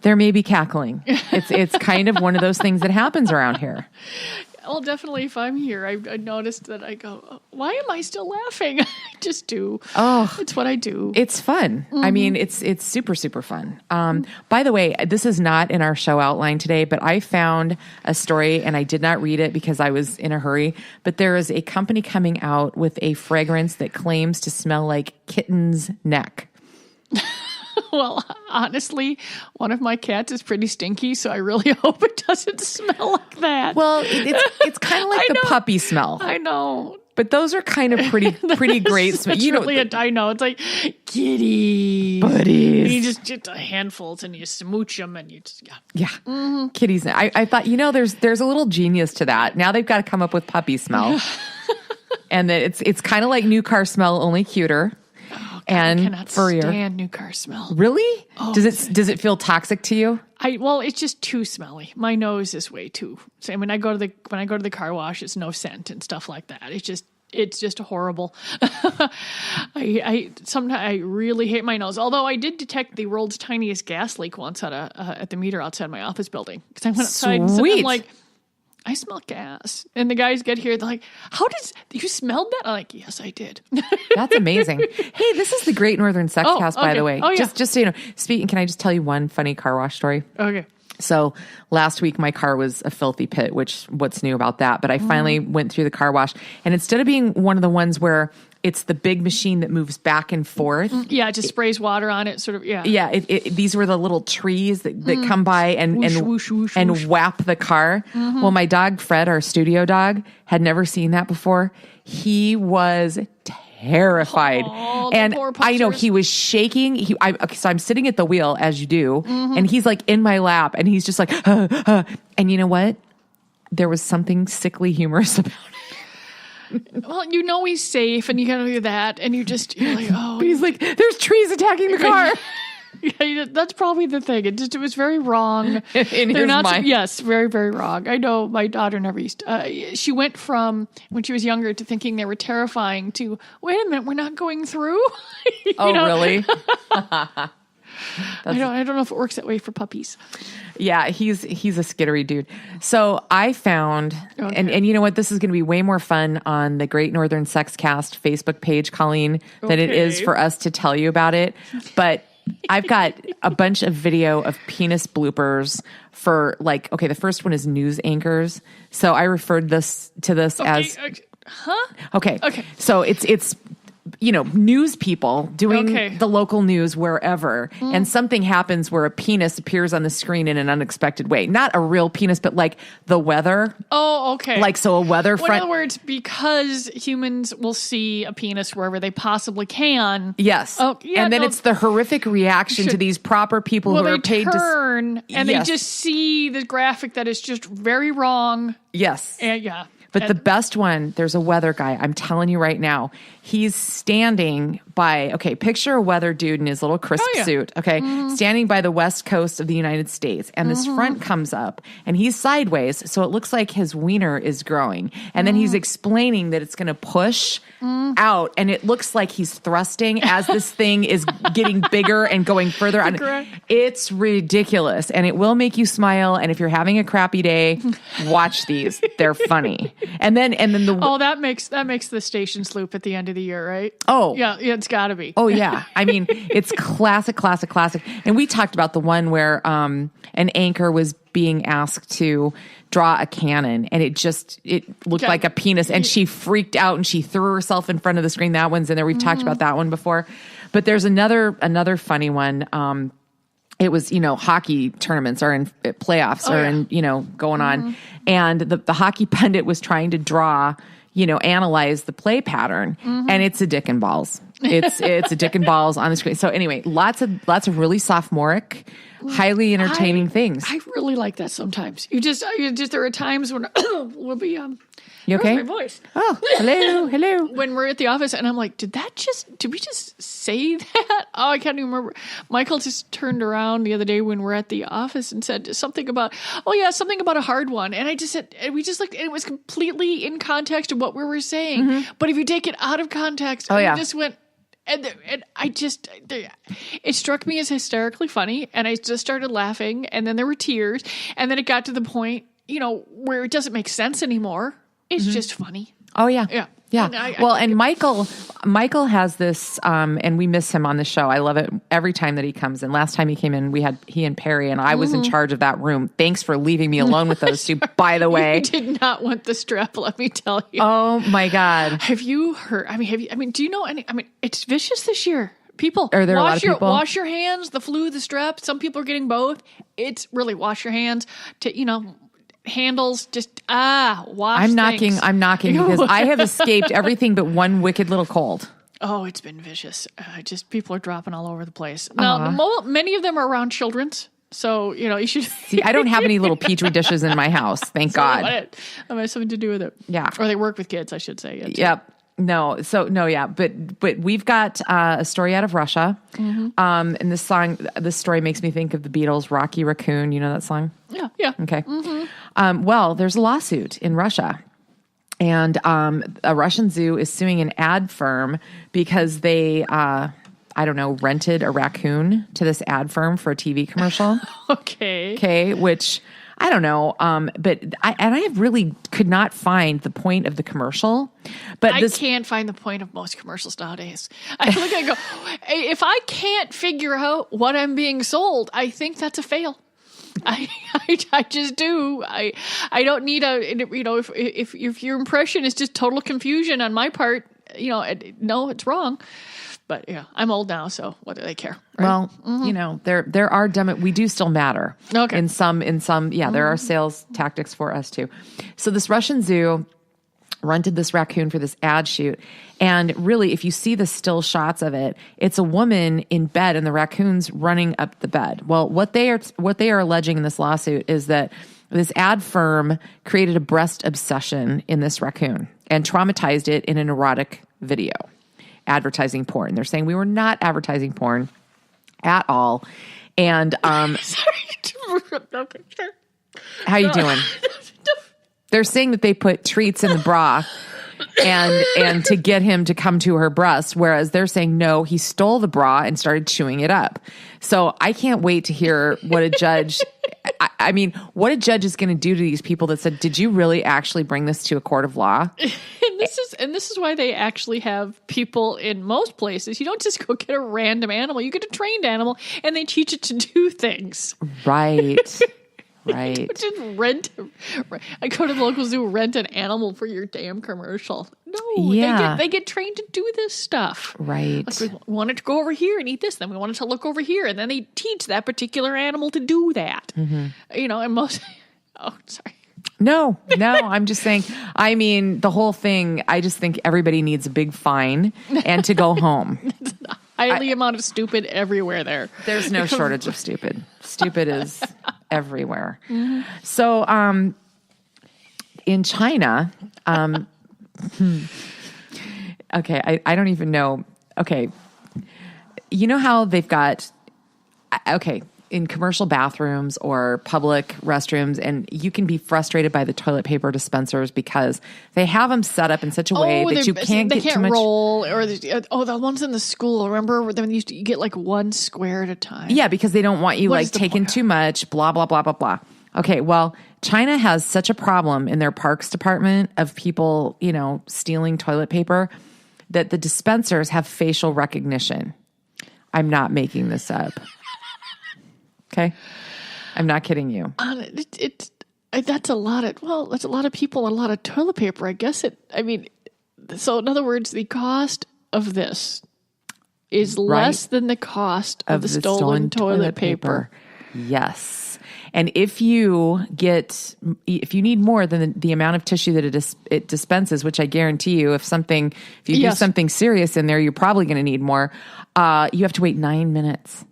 There may be cackling. It's kind of one of those things that happens around here. Well, definitely if I'm here, I noticed that I go, why am I still laughing? I just do. Oh, it's what I do. It's fun. Mm-hmm. I mean, it's super, super fun. By the way, this is not in our show outline today, but I found a story and I did not read it because I was in a hurry, but there is a company coming out with a fragrance that claims to smell like kitten's neck. Well, honestly, one of my cats is pretty stinky, so I really hope it doesn't smell like that. Well, it's kind of like the puppy smell. I know. But those are kind of pretty great smell. It's really I know. It's like kitties. Buddies. And you just a handfuls and you smooch them and you just, Yeah. Mm-hmm. Kitties. I thought, there's a little genius to that. Now they've got to come up with puppy smell. And that it's kind of like new car smell, only cuter. And I cannot stand new car smell. Really? Oh, does it feel toxic to you? Well, it's just too smelly. My nose is way too. So when I go to the car wash, it's no scent and stuff like that. It's just horrible. Sometimes I really hate my nose. Although I did detect the world's tiniest gas leak once at the meter outside my office building because I went outside and I'm like, I smell gas. And the guys get here, they're like, you smelled that? I'm like, yes, I did. That's amazing. Hey, this is the Great Northern Sex Cast, by the way. Oh, yeah. Just so you know, can I just tell you one funny car wash story? Okay. So last week, my car was a filthy pit, what's new about that? But I finally went through the car wash. And instead of being one of the ones where it's the big machine that moves back and forth. Yeah, it just sprays water on it, sort of, yeah. Yeah, these were the little trees that come by and whoosh, whoosh, and whoosh. whap the car. Mm-hmm. Well, my dog, Fred, our studio dog, had never seen that before. He was terrified. And I know he was shaking. So I'm sitting at the wheel, as you do, and he's like in my lap, and he's just like, and you know what? There was something sickly humorous about it. Well, he's safe, and you gotta do that, and you're like, oh. But he's like, there's trees attacking the car. Yeah, that's probably the thing. It was very wrong. In his mind. Yes, very, very wrong. I know my daughter never used she went from, when she was younger, to thinking they were terrifying to, wait a minute, we're not going through? Really? I don't know if it works that way for puppies. Yeah, he's a skittery dude. So I found, and you know what? This is going to be way more fun on the Great Northern Sex Cast Facebook page, Colleen, than it is for us to tell you about it. But I've got a bunch of video of penis bloopers for the first one is news anchors. So I referred to this as... Huh? Okay. So it's news people doing the local news wherever, and something happens where a penis appears on the screen in an unexpected way. Not a real penis, but like the weather. Oh, okay. So a weather front. In other words, because humans will see a penis wherever they possibly can. Yes. Oh, yeah, and then it's the horrific reaction to these proper people who are paid to turn and they just see the graphic that is just very wrong. Yes. And yeah. But the best one, there's a weather guy. I'm telling you right now. He's standing by, picture a weather dude in his little crisp suit, standing by the west coast of the United States. And this front comes up, and he's sideways, so it looks like his wiener is growing. And then he's explaining that it's going to push out, and it looks like he's thrusting as this thing is getting bigger and going further. It's ridiculous, and it will make you smile. And if you're having a crappy day, watch these. They're funny. And then that makes the station sloop at the end of the year, right? Oh yeah, it's got to be. Oh yeah, I mean it's classic. And we talked about the one where an anchor was being asked to draw a cannon, and it looked like a penis, and she freaked out and she threw herself in front of the screen. That one's in there. We've talked about that one before, but there's another funny one. It was, hockey tournaments are in playoffs going on. And the hockey pundit was trying to draw, analyze the play pattern, and it's a dick and balls. It's a dick and balls on the screen. So anyway, lots of really sophomoric, highly entertaining things. I really like that sometimes. There are times when we'll be, you okay? Where's my voice? Oh, hello. When we're at the office and I'm like, did we just say that? Oh, I can't even remember. Michael just turned around the other day when we're at the office and said something about a hard one. And I just said, and we just looked, and it was completely in context of what we were saying. But if you take it out of context, we just went, And it struck me as hysterically funny, and I just started laughing, and then there were tears, and then it got to the point, where it doesn't make sense anymore. It's just funny. Oh, yeah. Yeah. Yeah. And Michael has this, and we miss him on the show. I love it every time that he comes in. Last time he came in, we had he and Perry, and I was in charge of that room. Thanks for leaving me alone with those two, by the way. You did not want the strep, let me tell you. Oh my God. Have you heard, do you know any, it's vicious this year. People, are there a lot of people? Wash your hands, the flu, the strep. Some people are getting both. It's really wash your hands to, handles, just wash. I'm knocking because I have escaped everything but one wicked little cold. Oh, it's been vicious. Just people are dropping all over the place. Now, many of them are around children's, so you should see. I don't have any little petri dishes in my house, thank God. That has something to do with it. Yeah, or they work with kids, I should say. Yep. No, but we've got a story out of Russia, and this story makes me think of the Beatles' "Rocky Raccoon." You know that song? Yeah. Okay. Well, there's a lawsuit in Russia, and a Russian zoo is suing an ad firm because they, rented a raccoon to this ad firm for a TV commercial. Okay, which I don't know, but I really could not find the point of the commercial. But I can't find the point of most commercials nowadays. I look and go, if I can't figure out what I'm being sold, I think that's a fail. I just do. I don't need if your impression is just total confusion on my part, no, it's wrong. But yeah, I'm old now, so what do they care? Right? Well, there are we do still matter. Okay. In some, there are sales tactics for us too. So this Russian zoo rented this raccoon for this ad shoot. And really, if you see the still shots of it, it's a woman in bed and the raccoon's running up the bed. Well, what they are alleging in this lawsuit is that this ad firm created a breast obsession in this raccoon and traumatized it in an erotic video, advertising porn. They're saying we were not advertising porn at all. And sorry. Okay, sure. How you doing? They're saying that they put treats in the bra and to get him to come to her breast, whereas they're saying, no, he stole the bra and started chewing it up. So I can't wait to hear what a judge, what a judge is going to do to these people that said, did you really actually bring this to a court of law? And this is why they actually have people in most places. You don't just go get a random animal. You get a trained animal and they teach it to do things. Right. Right. Just I go to the local zoo, rent an animal for your damn commercial. No, they get trained to do this stuff. Right. Like we wanted to go over here and eat this, then we wanted to look over here, and then they teach that particular animal to do that. Mm-hmm. And most. Oh, sorry. No, I'm just saying. The whole thing. I just think everybody needs a big fine and to go home. Highly amount of stupid everywhere there. There's no shortage of stupid. Stupid is everywhere. Mm-hmm. So, in China, okay, I don't even know. Okay. You know how they've got, in commercial bathrooms or public restrooms, and you can be frustrated by the toilet paper dispensers because they have them set up in such a way that you can't get too much. Roll, or the ones in the school. Remember when you get like one square at a time? Yeah, because they don't want you taking too much. Blah blah blah blah blah. Okay, well, China has such a problem in their parks department of people, stealing toilet paper that the dispensers have facial recognition. I'm not making this up. Okay, I'm not kidding you. That's a lot of people, a lot of toilet paper. I guess so in other words, the cost of this is less than the cost of the stolen toilet paper. Yes. And if you need more than the amount of tissue that it dispenses, which I guarantee you, if you do something serious in there, you're probably going to need more. You have to wait 9 minutes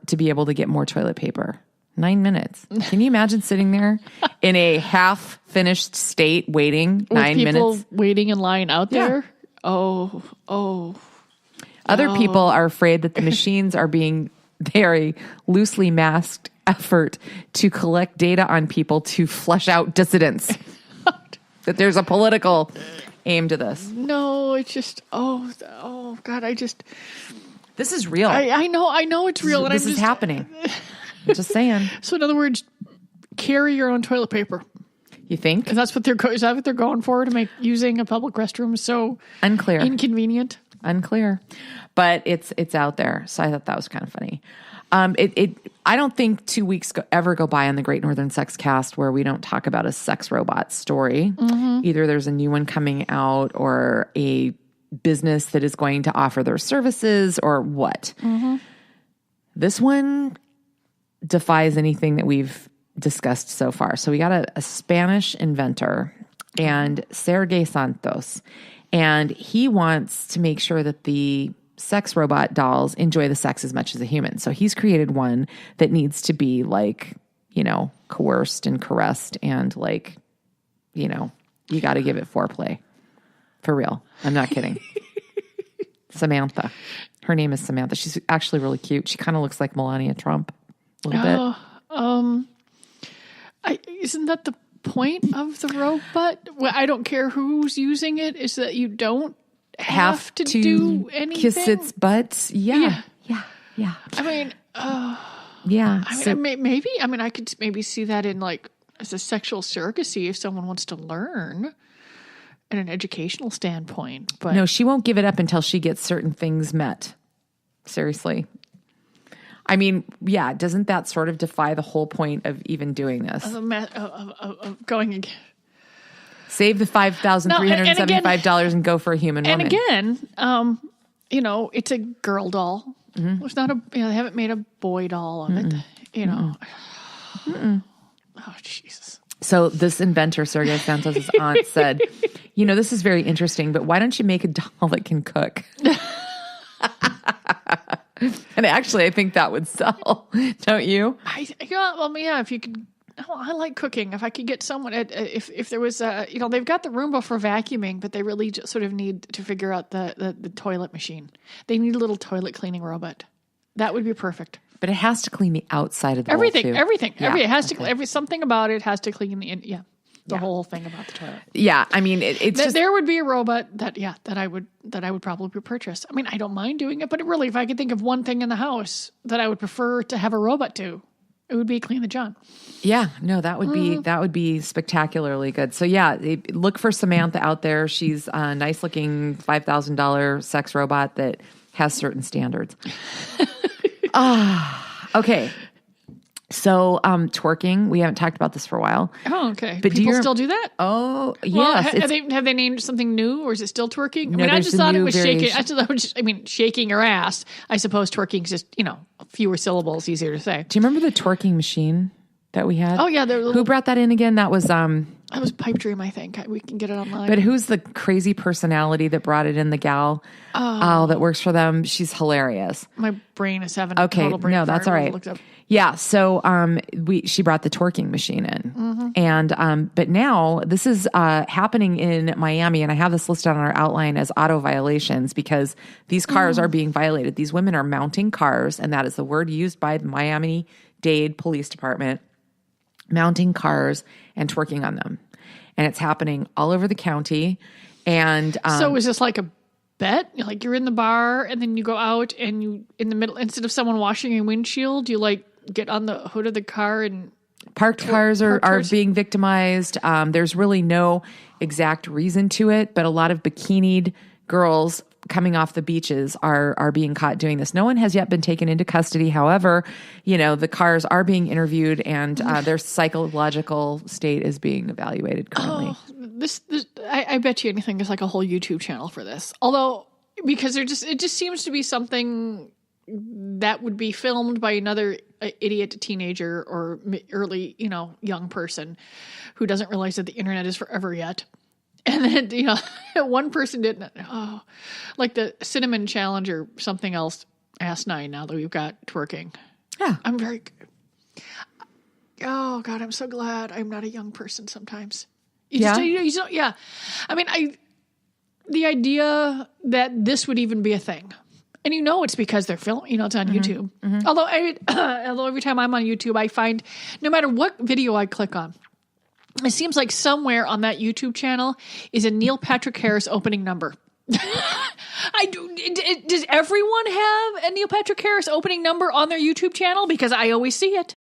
to be able to get more toilet paper. 9 minutes. Can you imagine sitting there in a half finished state waiting 9 minutes? People waiting in line out there? Oh. Other people are afraid that the machines are being very loosely masked effort to collect data on people to flush out dissidents. That there's a political aim to this. No, it's just, oh God, This is real. I know it's real. This is happening. I'm just saying. So in other words, carry your own toilet paper. You think? Is that what they're going for, to make using a public restroom so unclear, inconvenient? Unclear. But it's out there. So I thought that was kind of funny. I don't think 2 weeks ever go by on the Great Northern Sex Cast where we don't talk about a sex robot story. Mm-hmm. Either there's a new one coming out or a business that is going to offer their services or what. Mm-hmm. This one defies anything that we've discussed so far. So we got a Spanish inventor and Sergey Santos, and he wants to make sure that the sex robot dolls enjoy the sex as much as a human. So he's created one that needs to be like, coerced and caressed and like, you got to give it foreplay. For real. I'm not kidding. Samantha. Her name is Samantha. She's actually really cute. She kind of looks like Melania Trump a little bit. Isn't that the point of the robot? Well, I don't care who's using it. Is that you don't have to do anything? Kiss its butt. Yeah. I mean, yeah. Maybe. I mean, I could maybe see that in like as a sexual surrogacy if someone wants to learn in an educational standpoint. But no, she won't give it up until she gets certain things met. Seriously. I mean, yeah, doesn't that sort of defy the whole point of even doing this? Of going again. Save the $5,375 and go for a human woman. And again, it's a girl doll. Mm-hmm. It's not they haven't made a boy doll of it. Oh, Jesus. So this inventor, Sergey Santos' aunt, said, this is very interesting, but why don't you make a doll that can cook? And actually, I think that would sell, don't you? If you could. I like cooking. If I could get someone, if there was they've got the Roomba for vacuuming, but they really just sort of need to figure out the toilet machine. They need a little toilet cleaning robot. That would be perfect. But it has to clean the outside of the everything. hole, too. Everything. It has to. Something about it has to clean the whole thing about the toilet. Yeah, I mean, it's just... There would be a robot that I would probably purchase. I mean, I don't mind doing it, but really, if I could think of one thing in the house that I would prefer to have a robot do, it would be clean the john. Yeah, no, that would be spectacularly good. So yeah, look for Samantha out there. She's a nice looking $5,000 sex robot that has certain standards. Okay. So, twerking, we haven't talked about this for a while. Oh, okay. But people still do that? Oh, yes. Well, have they named something new, or is it still twerking? No, I just thought it was shaking. Shaking your ass. I suppose twerking is just, fewer syllables, easier to say. Do you remember the twerking machine that we had? Oh, yeah. Who brought that in again? That was... That was Pipe Dream, I think. We can get it online. But who's the crazy personality that brought it in, the gal that works for them? She's hilarious. My brain is having a total brain fart. No, that's all right. Yeah, so she brought the twerking machine in. Mm-hmm. And but now this is happening in Miami, and I have this listed on our outline as auto violations because these cars are being violated. These women are mounting cars, and that is the word used by the Miami-Dade Police Department, mounting cars and twerking on them. And it's happening all over the county. And so is this like a bet? Like you're in the bar and then you go out and you, in the middle, instead of someone washing a windshield, you like get on the hood of the car and... Parked cars are being victimized. There's really no exact reason to it, but a lot of bikinied girls coming off the beaches are being caught doing this. No one has yet been taken into custody. However, the cars are being interviewed and their psychological state is being evaluated currently. I bet you anything there's like a whole YouTube channel for this. Although, because it just seems to be something that would be filmed by another idiot teenager or early, young person who doesn't realize that the internet is forever yet. And then, one person didn't, like the cinnamon challenge or something else, Ask 9 now that we've got twerking. Yeah. Oh God, I'm so glad I'm not a young person sometimes. Yeah. I mean, the idea that this would even be a thing. And it's because they're filming, it's on YouTube. Mm-hmm. Although every time I'm on YouTube, I find no matter what video I click on, it seems like somewhere on that YouTube channel is a Neil Patrick Harris opening number. Does everyone have a Neil Patrick Harris opening number on their YouTube channel? Because I always see it.